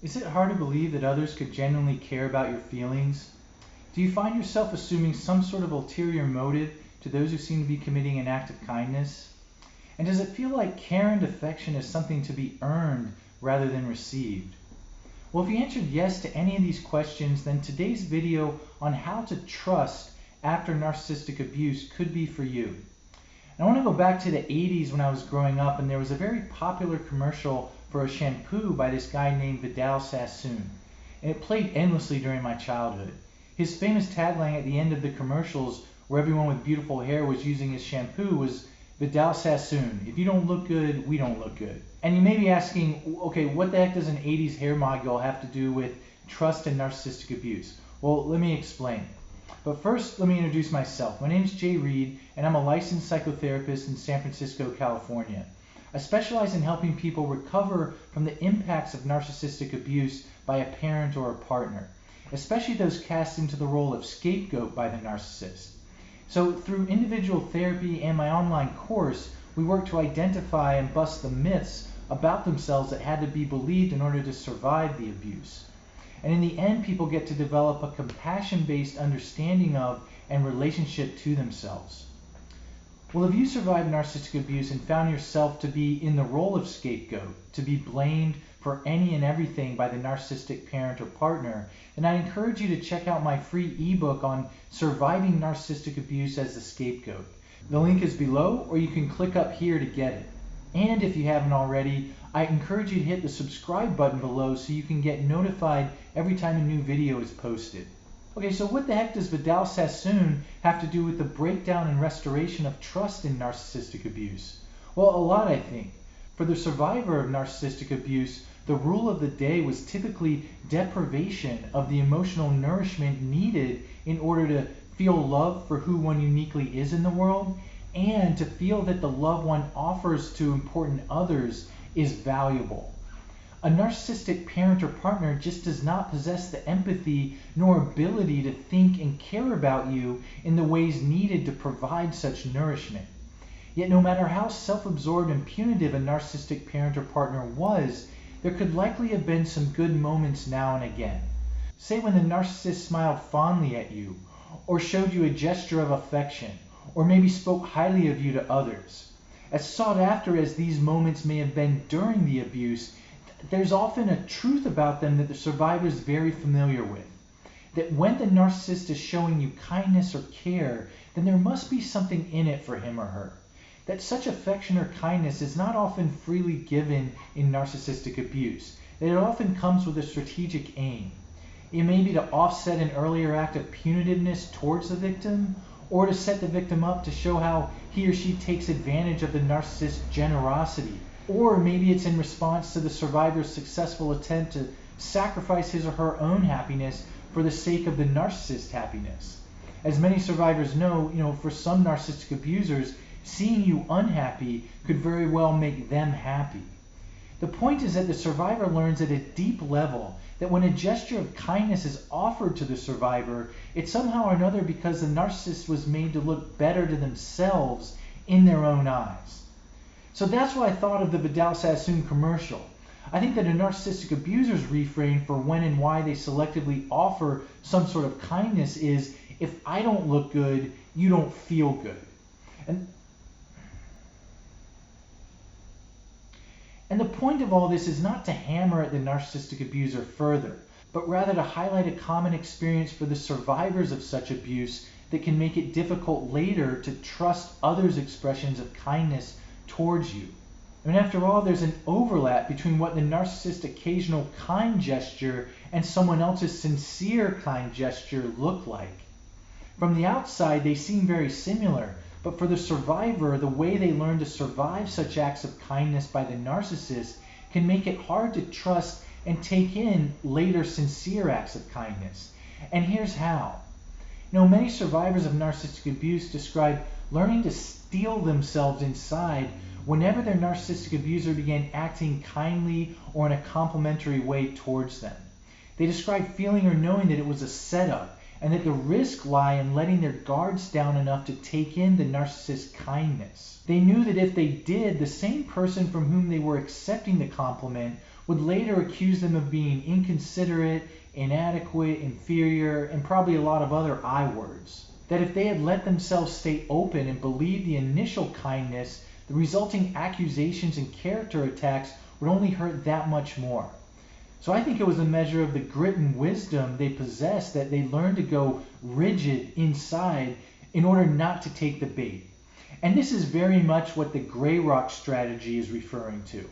Is it hard to believe that others could genuinely care about your feelings? Do you find yourself assuming some sort of ulterior motive to those who seem to be committing an act of kindness? And does it feel like care and affection is something to be earned rather than received? Well, if you answered yes to any of these questions, then today's video on how to trust after narcissistic abuse could be for you. I want to go back to the 80s when I was growing up, and there was a very popular commercial for a shampoo by this guy named Vidal Sassoon. And it played endlessly during my childhood. His famous tagline at the end of the commercials, where everyone with beautiful hair was using his shampoo, was Vidal Sassoon. If you don't look good, we don't look good. And you may be asking, okay, what the heck does an 80s hair module have to do with trust and narcissistic abuse? Well, let me explain. But first, let me introduce myself. My name is Jay Reed, and I'm a licensed psychotherapist in San Francisco, California. I specialize in helping people recover from the impacts of narcissistic abuse by a parent or a partner, especially those cast into the role of scapegoat by the narcissist. So through individual therapy and my online course, we work to identify and bust the myths about themselves that had to be believed in order to survive the abuse. And in the end, people get to develop a compassion-based understanding of and relationship to themselves. Well, if you survived narcissistic abuse and found yourself to be in the role of scapegoat, to be blamed for any and everything by the narcissistic parent or partner, then I encourage you to check out my free ebook on surviving narcissistic abuse as the scapegoat. The link is below, or you can click up here to get it. And if you haven't already, I encourage you to hit the subscribe button below so you can get notified every time a new video is posted. Okay, so what the heck does Vidal Sassoon have to do with the breakdown and restoration of trust in narcissistic abuse? Well, a lot, I think. For the survivor of narcissistic abuse, the rule of the day was typically deprivation of the emotional nourishment needed in order to feel love for who one uniquely is in the world, and to feel that the love one offers to important others is valuable. A narcissistic parent or partner just does not possess the empathy nor ability to think and care about you in the ways needed to provide such nourishment. Yet no matter how self-absorbed and punitive a narcissistic parent or partner was, there could likely have been some good moments now and again. Say when the narcissist smiled fondly at you, or showed you a gesture of affection, or maybe spoke highly of you to others. As sought after as these moments may have been during the abuse, there's often a truth about them that the survivor is very familiar with. That when the narcissist is showing you kindness or care, then there must be something in it for him or her. That such affection or kindness is not often freely given in narcissistic abuse. That it often comes with a strategic aim. It may be to offset an earlier act of punitiveness towards the victim, or to set the victim up to show how he or she takes advantage of the narcissist's generosity. Or maybe it's in response to the survivor's successful attempt to sacrifice his or her own happiness for the sake of the narcissist's happiness. As many survivors know, for some narcissistic abusers, seeing you unhappy could very well make them happy. The point is that the survivor learns at a deep level that when a gesture of kindness is offered to the survivor, it's somehow or another because the narcissist was made to look better to themselves in their own eyes. So that's why I thought of the Vidal Sassoon commercial. I think that a narcissistic abuser's refrain for when and why they selectively offer some sort of kindness is, if I don't look good, you don't feel good. And the point of all this is not to hammer at the narcissistic abuser further, but rather to highlight a common experience for the survivors of such abuse that can make it difficult later to trust others' expressions of kindness towards you. After all, there's an overlap between what the narcissist's occasional kind gesture and someone else's sincere kind gesture look like. From the outside, they seem very similar, but for the survivor, the way they learn to survive such acts of kindness by the narcissist can make it hard to trust and take in later sincere acts of kindness. And here's how. Many survivors of narcissistic abuse describe learning to steel themselves inside whenever their narcissistic abuser began acting kindly or in a complimentary way towards them. They describe feeling or knowing that it was a setup, and that the risk lie in letting their guards down enough to take in the narcissist's kindness. They knew that if they did, the same person from whom they were accepting the compliment would later accuse them of being inconsiderate, inadequate, inferior, and probably a lot of other I words. That if they had let themselves stay open and believe the initial kindness, the resulting accusations and character attacks would only hurt that much more. So I think it was a measure of the grit and wisdom they possessed that they learned to go rigid inside in order not to take the bait. And this is very much what the gray rock strategy is referring to.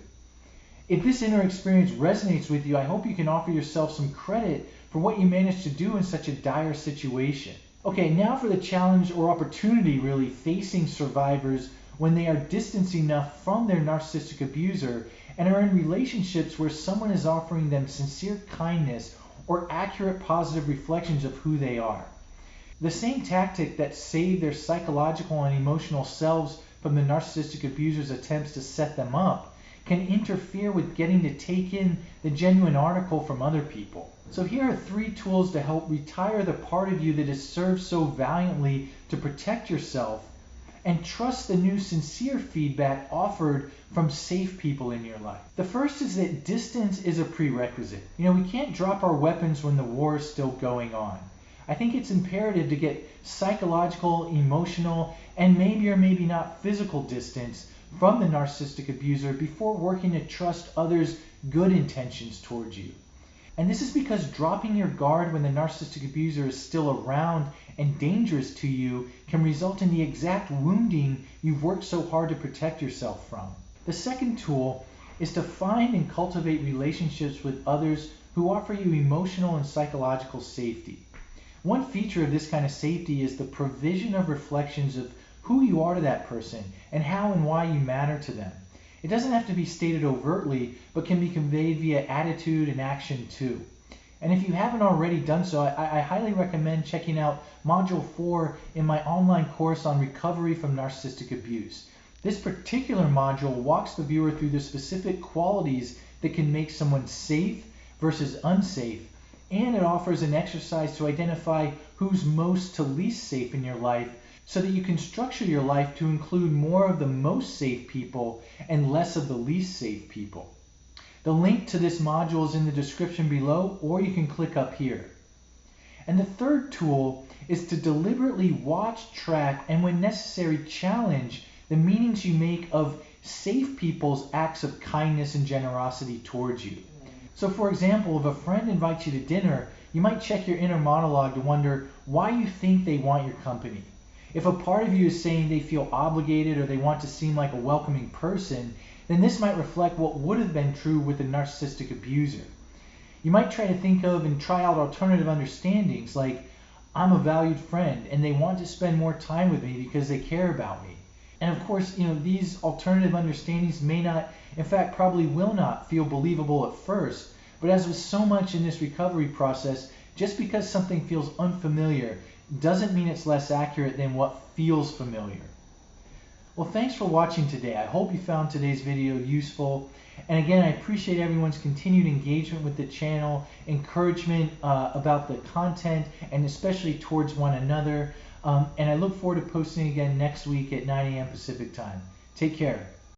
If this inner experience resonates with you, I hope you can offer yourself some credit for what you managed to do in such a dire situation. Okay, now for the challenge or opportunity really facing survivors when they are distanced enough from their narcissistic abuser and are in relationships where someone is offering them sincere kindness or accurate positive reflections of who they are. The same tactic that saved their psychological and emotional selves from the narcissistic abuser's attempts to set them up can interfere with getting to take in the genuine article from other people. So here are 3 tools to help retire the part of you that has served so valiantly to protect yourself and trust the new sincere feedback offered from safe people in your life. The first is that distance is a prerequisite. We can't drop our weapons when the war is still going on. I think it's imperative to get psychological, emotional, and maybe or maybe not physical distance from the narcissistic abuser before working to trust others' good intentions towards you. And this is because dropping your guard when the narcissistic abuser is still around and dangerous to you can result in the exact wounding you've worked so hard to protect yourself from. The second tool is to find and cultivate relationships with others who offer you emotional and psychological safety. One feature of this kind of safety is the provision of reflections of who you are to that person and how and why you matter to them. It doesn't have to be stated overtly, but can be conveyed via attitude and action too. And if you haven't already done so, I highly recommend checking out Module 4 in my online course on recovery from narcissistic abuse. This particular module walks the viewer through the specific qualities that can make someone safe versus unsafe, and it offers an exercise to identify who's most to least safe in your life so that you can structure your life to include more of the most safe people and less of the least safe people. The link to this module is in the description below, or you can click up here. And the third tool is to deliberately watch, track, and when necessary challenge the meanings you make of safe people's acts of kindness and generosity towards you. So for example, if a friend invites you to dinner, you might check your inner monologue to wonder why you think they want your company. If a part of you is saying they feel obligated or they want to seem like a welcoming person, then this might reflect what would have been true with a narcissistic abuser. You might try to think of and try out alternative understandings like, I'm a valued friend and they want to spend more time with me because they care about me. And of course, these alternative understandings may not, in fact, probably will not feel believable at first. But as with so much in this recovery process, just because something feels unfamiliar doesn't mean it's less accurate than what feels familiar. Well, thanks for watching today. I hope you found today's video useful. And again, I appreciate everyone's continued engagement with the channel, encouragement about the content, and especially towards one another. And I look forward to posting again next week at 9 a.m. Pacific time. Take care.